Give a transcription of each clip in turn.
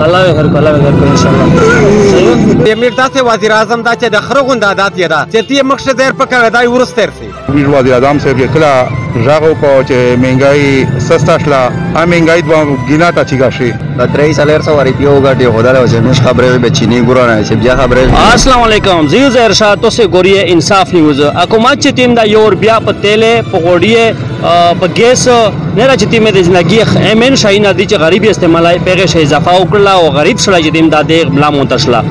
الله خیر کو الله خیر کو ان شاء الله امیر داسې وزیر اعظم دا چې د خره غونډه عادت یې ده چې تی مخ شه دیر پکې دای ورستر سي وزیر اعظم صاحب کله ژغو کو چې مهنګای سستا شلا ا مهنګای د ګینا تا چیګه شي د 3 سال پیو غټي خدای او زموږ خبره به چینی ګورانه چې بیا خبره السلام علیکم زیو زهر شاه تو سے ګوریه انصاف نیوز حکومت چې تیم دا یور بیا په تیلې په غوډیه په ګیس نه راځي تیم د ژوندۍ امن شاینه دي چې غریب استعمالای پیغه شي اضافه وکړه او غریب سره چې تیم دا د بلا منتشله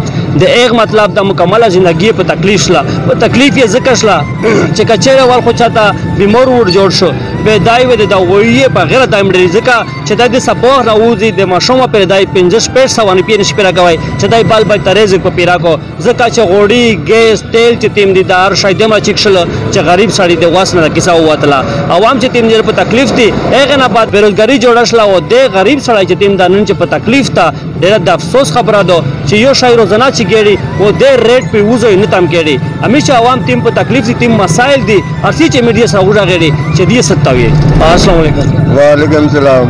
د ایک مطلب د مکمله ژوندۍ په تکلیف شله په تکلیف یې ذکر شله چې کچېره ول خو چاته بیمار ور جوړ شو به دای و د وړي په غیر دایم ډریزکا چې د سپوه راوځي د مشومه پر دای 15 سوانه پینې شپره کوي چې دای بال بال ترېز په پیرا کو زکه چې غوړي ګیس تیل چې تیم دي دار شاید ما چکشل چې غریب سړی د واسنه کیسه واتله عوام چې تیم په تکلیف دي هغه نه بعد بیروزګاری جوړ شله او د غریب سړی چې تیم دانن چې په تکلیف ته ډېر د افسوس خبره ده چې یو شای روزانه چې ګړي او د ریټ په وځي نه تم کېږي همیشه عوام تیم په تکلیف دي تیم مسائل دي اسی چې میډیا سره وړاږي چې دې ستوي السلام علیکم وعلیکم السلام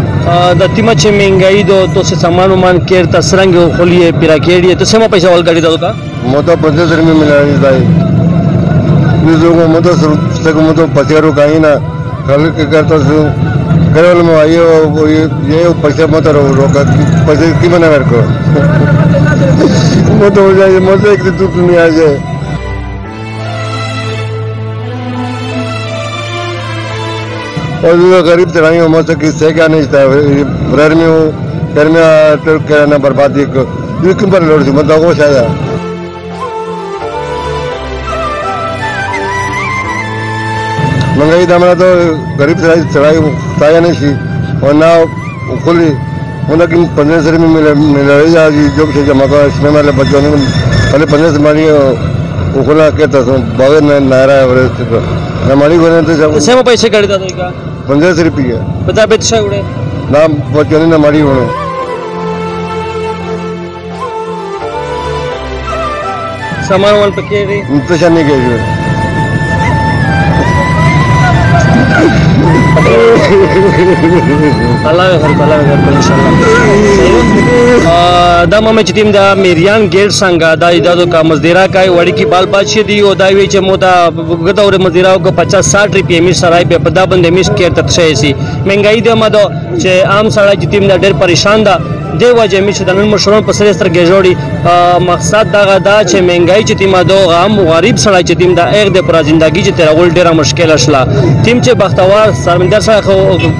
د تیم چې مهنګای دو تو سے सामान मान केर तसरंग खोलिए पिरा केड़िए तो सेमा पैसा वाल गाड़ी दादो का मोतो 25 में मिलानी दाई निजो को मोतो से को मोतो पचेरो काई ना कल के करता सु केवल में आयो ये पैसा मत रोका पैसे की बना कर को मोतो हो जाए मोतो एक तू नहीं आ जाए और जो गरीब चढ़ाई हो मोतो किससे क्या नहीं था घर में हो घर में तो करना बर्बादी को ये क्यों पर लोड से मतलब वो शायद महंगाई दामना तो गरीब चढ़ाई ताया नहीं थी और ना खुली मतलब कि 15 में मिला जो भी जमा का इसमें वाले बच्चों ने पहले 15 मारी उखला कहता था बगैर नारा है हमारी को तो सेमा पैसे गाड़ी दादो का 15 रुपये बता बेतशा उड़े नाम बच्चों ने हमारी होने सामान वाल पके रे इंतजार नहीं किया الله خیر کو انشاءالله دا مې چې تیم دا میریان ګیټ څنګه دا ایدادو کا مزدورا کای وړي کی بال بادشي دی او دا وی چې مودا غداور مزدورا کو 50-60 روپیه می سړای په پدا باندې میس کېر تک شي سي مهنګای دی مده چې عام سړی چې تیم دا ډېر پریشان ده دی وجه می چې د نن مشرون په سر سره گجوړي مقصد دا غدا چې مهنګای چې تیم دا عام غریب سړی چې تیم دا ایک د پر ژوندۍ چې تر ول ډیره مشکل شله تیم چې بختوار سرمندر سره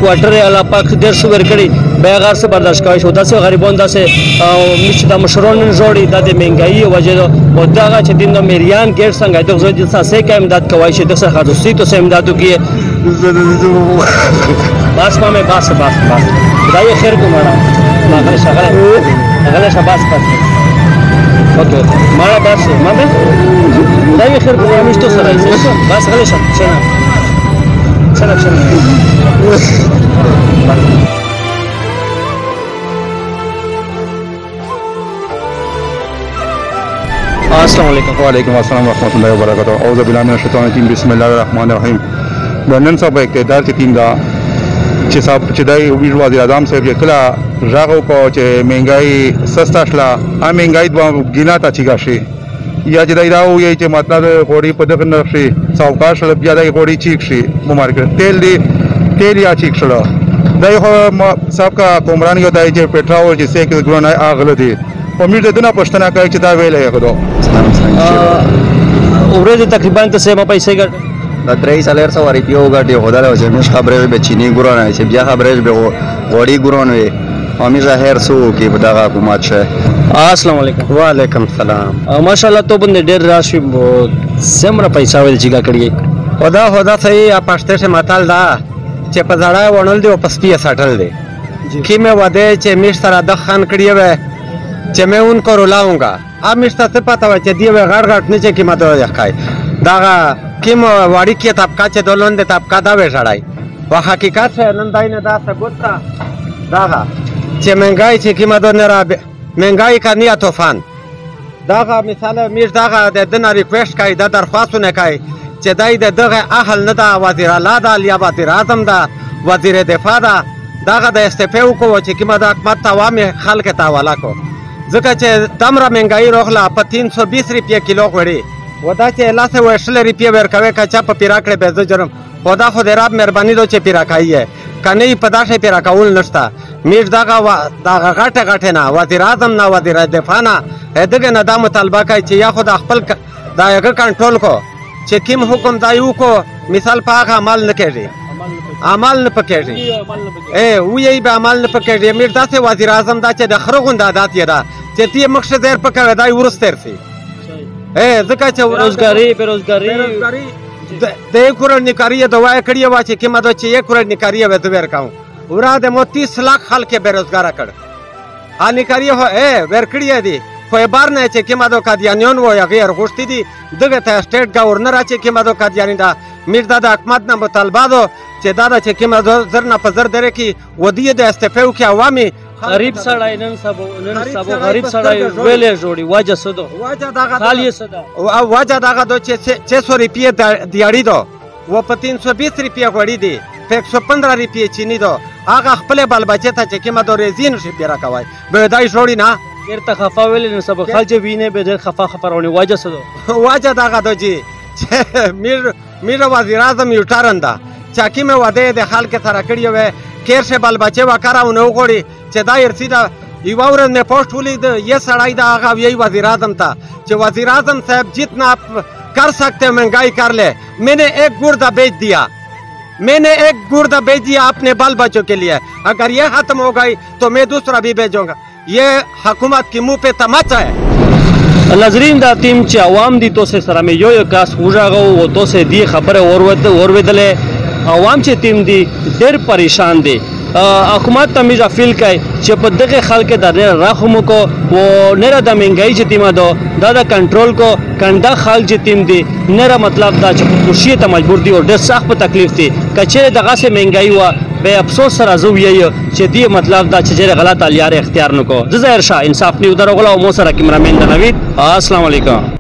کوارټر الله پاک ډیر شو ورکړي بیغار سے برداشت کوي شو داسې غریبون داسې چې د مشرون جوړي د مهنګای وجه او دا چې تیم د میریان ګیر څنګه د غوږ د ساسې کا امداد کوي چې د سره حدوسی تو سه امدادو کیه بس مامه بس خدای خیر کو مانا ماغله شغله شباس پات اوکے مارا بس مامه خدای خیر کو مشتو سره بس غله شنه السلام علیکم وعلیکم السلام ورحمۃ اللہ وبرکاتہ اعوذ باللہ من الشیطان الرجیم بسم الله الرحمن الرحیم د نن سبا اقتدار چې تیم دا چې صاحب چې دای وزیر اعظم صاحب کله ژغو کو چې مهنګای سستا شلا ا مهنګای د ګینا تا چیګه شي یا چې دای راو یې چې مطلب غوړي په دغه نقشي ساوکار شل بیا دای غوړي چیک شي مارکیټ تیل یا چیک شل دای خو صاحب کا کومران یو دای چې پټراول چې سیک ګرونه اغله دي امید دنه پښتنه کوي چې دا ویلې غوډو ورځ تقریبا ته سه پیسې ګټ د 3 سال پیو غټي خدای او زموږ خبره به چینی ګورانه چې بیا خبره به وړي ګورانه امي ظاهر سو کې په دغه حکومت شه السلام علیکم وعلیکم السلام ماشاءالله تو بند ډېر راشي سمره پیسې ول چې کړی خدا صحیح پښته سے ماتل دا چې په ځړای ونل دی او پسپیه ساټل دی کی میں وعده چې مش سره د خان کړی و چې میں ان کو رلاؤنگا اب مش ته پتا و چې دی و غړ غړ نه چې کی ماته ښکای دا کیم واړی کې طبقه چې دولون د طبقه دا و ژړای و حقیقت سے نن دای نه دا ثبوت دا چې مهنګای چې کی ماته نه را مهنګای کا نیا طوفان دا مثال مش دا د دنا ریکوست کای دا درخواستونه کای چې دای دغه اهل نه دا وزیر اعلی دا یا وزیر اعظم دا وزیر دفاع دا دغه د استعفا وکړو چې کومه د حکومت ته عوامي خلکو ته حواله کړو ځکه چې دومره مهنګایي راغله په 320 روپیې کیلو غوړي و دا چې 180 روپیې ورکوي که چا په پیرا کړې به زه جرم خو دا خو د رب مهرباني ده چې پیرا کوي یې که نه یې په دا شی پیرا کول نشته میش دغه غټې غټې نه وزیر اعظم نه وزیر دفاع نه دغه نه دا مطالبه کوي چې یا خو د خپل د هغه کنټرول کو چې کوم حکم دا یو کو مثال په هغه عمل نه کېږي عمل نه پکېږي وایي به عمل نه پکېږي میش داسې وزیر اعظم دا چې د خره غوندې عادت یې ده چې تی مخ شه زیر پکوي دا وروسته رسي ځکه چې बेरोजगारी د 1 करोड़ निकारी दवा कड़ी हुआ कि मदद 1 करोड़ निकारी है तो वेर कहूँ उरा दे 30 लाख खाल के बेरोजगार कड़ आ निकारी हो वेर कड़ी है दी कोई बार नहीं चे कि मदद का दिया न्योन वो या गैर गोश्ती दी दगे था स्टेट गवर्नर आचे कि मदद का दिया निदा मीर दादा अकमत ना मुतालबा दो चे दादा चे कि मदद जर ना पजर दे की वो दिए दे इस्तीफे के अवामी غریب سړی نن سبا غریب سړی ویلې جوړي وجه سدو خالی صدا وجه دغه دو چې 600 روپیه دیاړي دو و په 320 روپیه غوړي دي په 115 روپیه چینی دو هغه خپل بال بچی ته چې کیمه دو رزین شي پیرا کوي به دای جوړي نه ډیر تخفا ویلې نن سبا خلک ویني به ډیر خفا خبرونه وجه سدو وجه دغه دو جی میر وزیر اعظم یو ټارنده چاکی مې وده د خلک سره کړی و کیر شه بال بچی وکړاو نو غوړي چې دا ارسیدا یو ورځ مې پوسټ ولید یہ سړی دا هغه یی وزیر اعظم تا چې وزیر اعظم صاحب जितना आप कर सकते हैं महंगाई कर ले मैंने एक गुर्दा बेच दिया अपने बाल बच्चों के लिए अगर ये खत्म हो गई तो मैं दूसरा भी भेजूंगा ये हुकूमत की मुंह पे तमाचा है ناظرین دا ټیم چې عوام دي توسه سره مې یو کاس وژاغو او توسه دی خبره اورویدلې عوام چې ټیم دي ډېر پریشان دي حکومت ته مې افیل کوي چې په دغه خلکو د رحم کو او نه د مهنګای چې ټیم دا د کنټرول کو کنده خلک چې ټیم دي نه مطلب دا چې خوشی ته مجبور دي او ډېر سخت په تکلیف دي کچې دغه سه مهنګای و به افسوس سره زو یې چې دی مطلب دا چې غلط الیار اختیار نکو ظاهر شاه انصاف نیو درغلا او مو سره کیمرامین د نوید السلام علیکم